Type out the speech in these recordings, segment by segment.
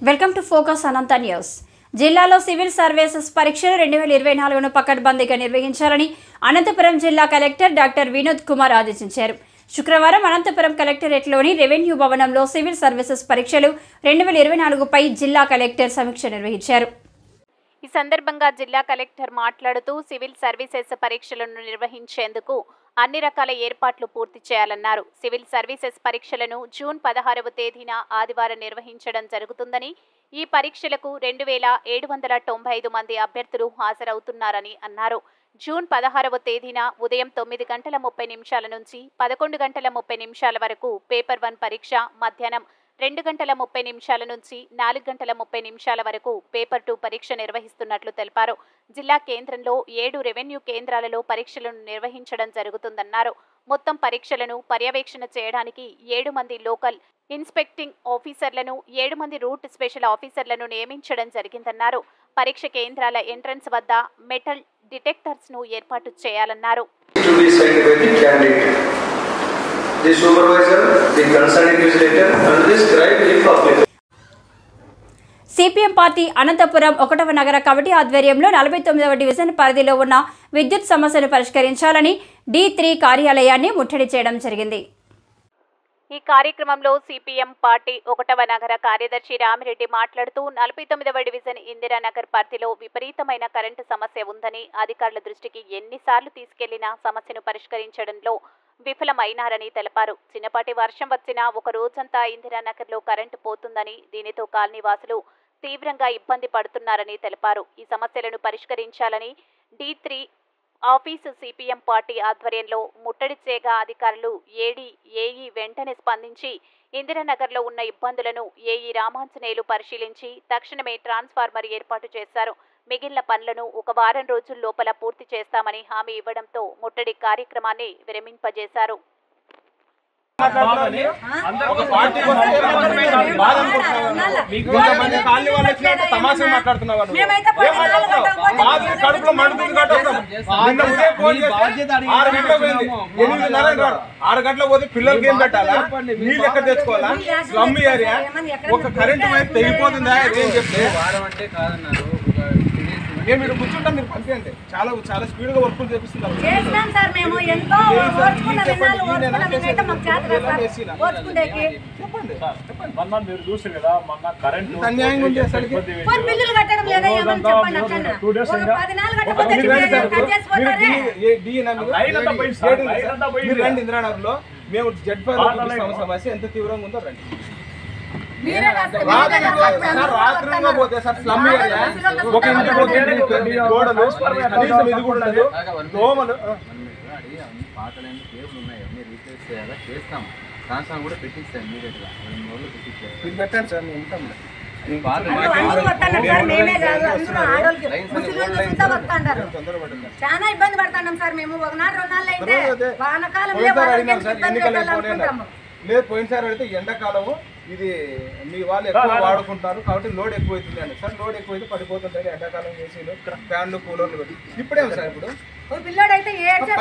Welcome to focus Anantha news. జిల్లాలో civil services పరీక్షలు 2024ను పకడ్బందీగా నిర్వహించాలని అనంతపురం జిల్లా కలెక్టర్ డాక్టర్ వినోద్ కుమార్ ఆదేశించారు. శుక్రవారం అనంతపురం కలెక్టరేట్లోని రెవెన్యూ భవనంలో సివిల్ సర్వీసెస్ పరీక్షలు 2024పై జిల్లా కలెక్టర్ సమీక్ష నిర్వహించారు. ఈ సందర్భంగా జిల్లా కలెక్టర్ మాట్లాడుతూ సివిల్ సర్వీసెస్ పరీక్షలను నిర్వహించేందుకు అన్ని రకాల ఏర్పాట్లు పూర్తి చేయాలన్నారు. సివిల్ సర్వీసెస్ పరీక్షలను జూన్ 16వ తేదీన ఆదివారం నిర్వహించడం జరుగుతుందని, ఈ పరీక్షలకు 2795 మంది అభ్యర్థులు హాజరవుతున్నారని అన్నారు. జూన్ 16వ తేదీన ఉదయం 9 గంటల 30 నిమిషాల నుంచి 11 గంటల 30 నిమిషాల వరకు పేపర్ 1 పరీక్ష, మధ్యాహ్నం 2 గంటల 30 నిమిషాల నుంచి 4 గంటల 30 నిమిషాల వరకు పేపర్ 2 పరీక్ష నిర్వహిస్తున్నట్లు తెలిపారు. జిల్లా కేంద్రంలో 7 రెవెన్యూ కేంద్రాలలో పరీక్షలను నిర్వహించడం జరుగుతుందన్నారు. మొత్తం పరీక్షలను పర్యవేక్షణ చేయడానికి 7 మంది లోకల్ ఇన్స్పెక్టింగ్ ఆఫీసర్లను, 7 మంది రూట్ స్పెషల్ ఆఫీసర్లను నియమించడం జరిగిందన్నారు. పరీక్ష కేంద్రాల ఎంట్రన్స్ వద్ద మెటల్ డిటెక్టర్స్ ను ఏర్పాటు చేయాలన్నారు. The supervisor, the concerned legislator, and the scribe if applicable. CPM party Anantapur 1వ నగర కమిటీ ఆధ్వర్యంలో 49వ డివిజన్ పరిధిలో ఉన్న విద్యుత్ సమస్యను పరిష్కరించాలని D3 కార్యాలయాన్ని ముట్టడి చేయడం జరిగింది. ఈ కార్యక్రమంలో సిపిఎం పార్టీ 1వ నగర కార్యదర్శి రామిరెడ్డి మాట్లాడుతూ 49వ డివిజన్ ఇందిరానగర్ పరిధిలో విపరీతమైన కరెంటు సమస్య ఉందని, అధికారుల దృష్టికి ఎన్నిసార్లు తీసుకెళ్లినా సమస్యను పరిష్కరించడంలో విఫలమైనారని తెలిపారు. చిన్నపాటి వర్షం వచ్చినా ఒక రోజంతా ఇందిరానగర్లో కరెంటు పోతుందని, దీనితో కాలనీవాసులు తీవ్రంగా ఇబ్బంది పడుతున్నారని తెలిపారు. ఈ సమస్యలను పరిష్కరించాలని D3 ఆఫీసు సిపిఎం పార్టీ ఆధ్వర్యంలో ముట్టడి చేయగా అధికారులు ఏఈ వెంటనే స్పందించి ఇందిరానగర్లో ఉన్న ఇబ్బందులను ఏఈ రామాంజనేయులు పరిశీలించి తక్షణమే ట్రాన్స్ఫార్మర్ ఏర్పాటు చేశారు. మిగిలిన పనులను 1 వారం రోజుల లోపల పూర్తి చేస్తామని హామీ ఇవ్వడంతో ముట్టడి కార్యక్రమాన్ని విరమింపజేశారు. పిల్లలకి ఏం పెట్టాలా, నీళ్ళు ఎక్కడ తెచ్చుకోవాలా, స్లమ్ ఏరియా ఒక కరెంట్ వైపు తెగిపోతుందా ఏం చెప్తే మీరు కూర్చుంటాం, మీరు పంపించండి. చాలా స్పీడ్ గా వర్క్ చేపిస్తున్నారు. మీరు చూసారు కదా మొన్న కరెంట్ అన్యాయంగా ఉంది. మీరు రండి ఇందిరానగర్ లో, మేము జడ్5 సమస్య ఎంత తీవ్రంగా ఉందో రండి. రాత్రి పోతే సార్ స్లమ్ ఏరియా ఒక ఇంటికి గోడలు కనీసం ఇది కూడా లేదు. దోమలు మీరు పెట్టండి సార్, మేము ఉంటాం. చాలా ఇబ్బంది పడుతున్నాం సార్. మేము 1 నాడు 2 నాళ్ళు అయితే లేదు, పోయినసారి అయితే ఎండాకాలము ఇది మీ వాళ్ళు ఎక్కువ వాడుకుంటారు కాబట్టి లోడ్ ఎక్కువ అవుతుంది అండి సార్. లోడ్ ఎక్కువ అయితే పడిపోతుంటాయి ఎండాకాలం ఏసీలు, ఫ్యాన్లు, కూలర్లు పెట్టి. ఇప్పుడే సార్ ఇప్పుడు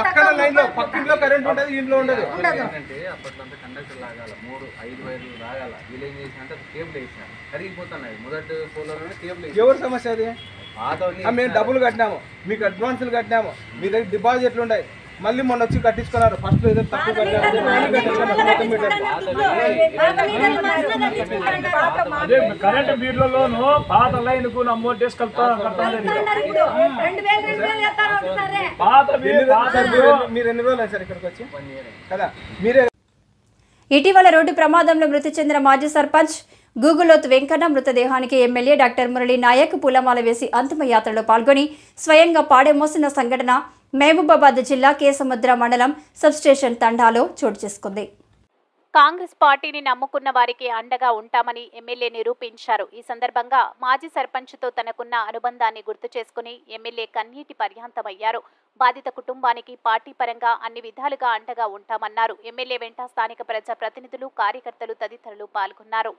పక్కన లైన్ లో పక్కింట్లో కరెంట్ ఉంటుంది, ఇంట్లో ఉండదు. ఏంటంటే అప్పట్లో కండక్టర్ లాగాల 3-5 వైర్లు లాగాల, వీళ్ళు ఏం చేసినట్టు కేబుల్ వేసినారు, కరిగిపోతున్నాయి. మొదటి కూలర్ కేబుల్. ఎవరు సమస్య అది? మేము డబ్బులు కట్టినాము, మీకు అడ్వాన్సులు కట్టినాము, మీ దగ్గర డిపాజిట్లు ఉన్నాయి, మళ్ళీ మొన్న వచ్చి కట్టించుకున్నారు. ఫస్ట్ ఏదో తక్కువ కరెంట్ బిల్లులోను పాత లైన్ కు అమౌంట్ మీరు ఎన్ని రోజులు సార్ ఇక్కడికి వచ్చి కదా? మీరే ఇటీవల రోడ్డు ప్రమాదంలో మృతి చెందిన మాజీ సర్పంచ్ గూగులోత్ వెంకన్న మృతదేహానికి ఎమ్మెల్యే డాక్టర్ మురళీ నాయక్ పూలమాల వేసి అంతిమయాత్రలో పాల్గొని స్వయంగా పాడెమోసిన సంఘటన మహబూబాబాద్ జిల్లా కేసముద్ర మండలం సబ్స్టేషన్ తండాలో చోటు చేసుకుంది. కాంగ్రెస్ పార్టీని నమ్ముకున్న వారికి అండగా ఉంటామని ఎమ్మెల్యే నిరూపించారు. ఈ సందర్భంగా మాజీ సర్పంచ్తో తనకున్న అనుబంధాన్ని గుర్తు చేసుకుని ఎమ్మెల్యే కన్నీటి పర్యాంతమయ్యారు. బాధిత కుటుంబానికి పార్టీ పరంగా అన్ని విధాలుగా అండగా ఉంటామన్నారు. ఎమ్మెల్యే వెంట స్థానిక ప్రజా ప్రతినిధులు, కార్యకర్తలు తదితరులు పాల్గొన్నారు.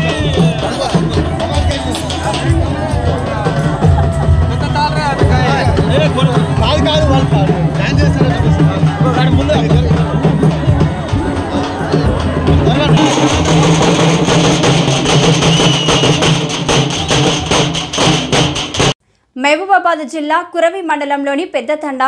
Thank you. నిజామాబాద్ జిల్లా కురవి మండలంలోని పెద్దతండ,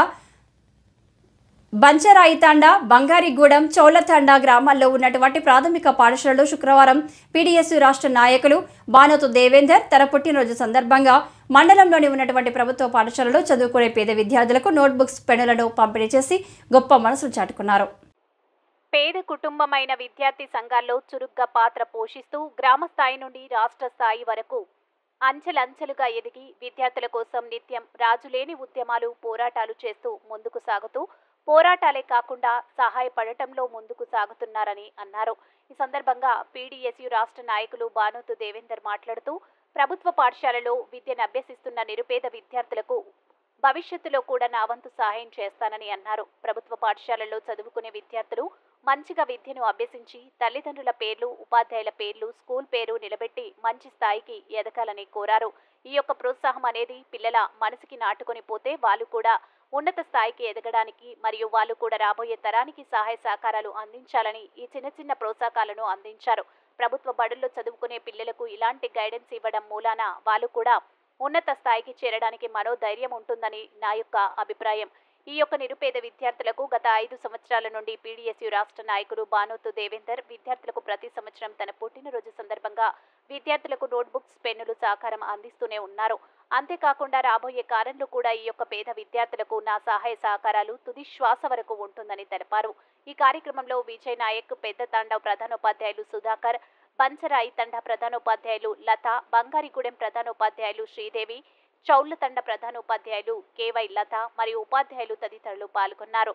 బంచరాయితాండ, బంగారిగూడెం, చౌలతండ గ్రామాల్లో ఉన్నటువంటి ప్రాథమిక పాఠశాలలో శుక్రవారం పీడీఎస్యూ రాష్ట్ర నాయకులు బానోతు దేవేందర్ తన పుట్టినరోజు సందర్భంగా మండలంలోని ఉన్నటువంటి ప్రభుత్వ పాఠశాలలో చదువుకునే పేద విద్యార్థులకు నోట్బుక్స్, పెన్నులను పంపిణీ చేసి గొప్ప మనసులు చాటుకున్నారు. పేద కుటుంబమైన విద్యార్థి సంఘాల్లో చురుగ్గా పాత్ర పోషిస్తూ గ్రామ స్థాయి నుండి రాష్ట్ర స్థాయి వరకు అంచెలంచెలుగా ఎదిగి విద్యార్థుల కోసం నిత్యం రాజులేని ఉద్యమాలు, పోరాటాలు చేస్తూ ముందుకు సాగుతూ పోరాటాలే కాకుండా సహాయపడటంలో ముందుకు సాగుతున్నారని అన్నారు. ఈ సందర్భంగా పీడీఎస్యూ రాష్ట్ర నాయకులు బానోతు దేవేందర్ మాట్లాడుతూ ప్రభుత్వ పాఠశాలలో విద్యను అభ్యసిస్తున్న నిరుపేద విద్యార్థులకు భవిష్యత్తులో కూడా నా వంతు సహాయం చేస్తానని అన్నారు. ప్రభుత్వ పాఠశాలల్లో చదువుకునే విద్యార్థులు మంచిగా విద్యను అభ్యసించి తల్లిదండ్రుల పేర్లు, ఉపాధ్యాయుల పేర్లు, స్కూల్ పేరు నిలబెట్టి మంచి స్థాయికి ఎదగాలని కోరారు. ఈ యొక్క ప్రోత్సాహం అనేది పిల్లల మనసుకి నాటుకొని పోతే వాళ్ళు కూడా ఉన్నత స్థాయికి ఎదగడానికి మరియు వాళ్ళు కూడా రాబోయే తరానికి సహాయ సహకారాలు అందించాలని ఈ చిన్న చిన్న ప్రోత్సాహాలను అందించారు. ప్రభుత్వ బడుల్లో చదువుకునే పిల్లలకు ఇలాంటి గైడెన్స్ ఇవ్వడం మూలాన వాళ్ళు కూడా ఉన్నత స్థాయికి చేరడానికి మరో ధైర్యం ఉంటుందని నా యొక్క అభిప్రాయం. ఈ యొక్క నిరుపేద విద్యార్థులకు గత 5 సంవత్సరాల నుండి పీడీఎస్యూ రాష్ట్ర నాయకులు బానోతు దేవేందర్ విద్యార్థులకు ప్రతి సంవత్సరం తన పుట్టినరోజు సందర్భంగా విద్యార్థులకు నోట్బుక్స్, పెన్నులు సహకారం అందిస్తూనే ఉన్నారు. అంతేకాకుండా రాబోయే కాలంలో కూడా ఈ యొక్క పేద విద్యార్థులకు నా సహాయ సహకారాలు తుది శ్వాస వరకు ఉంటుందని తెలిపారు. ఈ కార్యక్రమంలో విజయ్ నాయక్, పెద్ద తాండవ ప్రధానోపాధ్యాయులు సుధాకర్, బంచరాయి తండ ప్రధానోపాధ్యాయులు లత, బంగారిగూడెం ప్రధానోపాధ్యాయులు శ్రీదేవి, చౌళ్ల తండ ప్రధానోపాధ్యాయులు కేవై లత మరియు ఉపాధ్యాయులు తదితరులు పాల్గొన్నారు.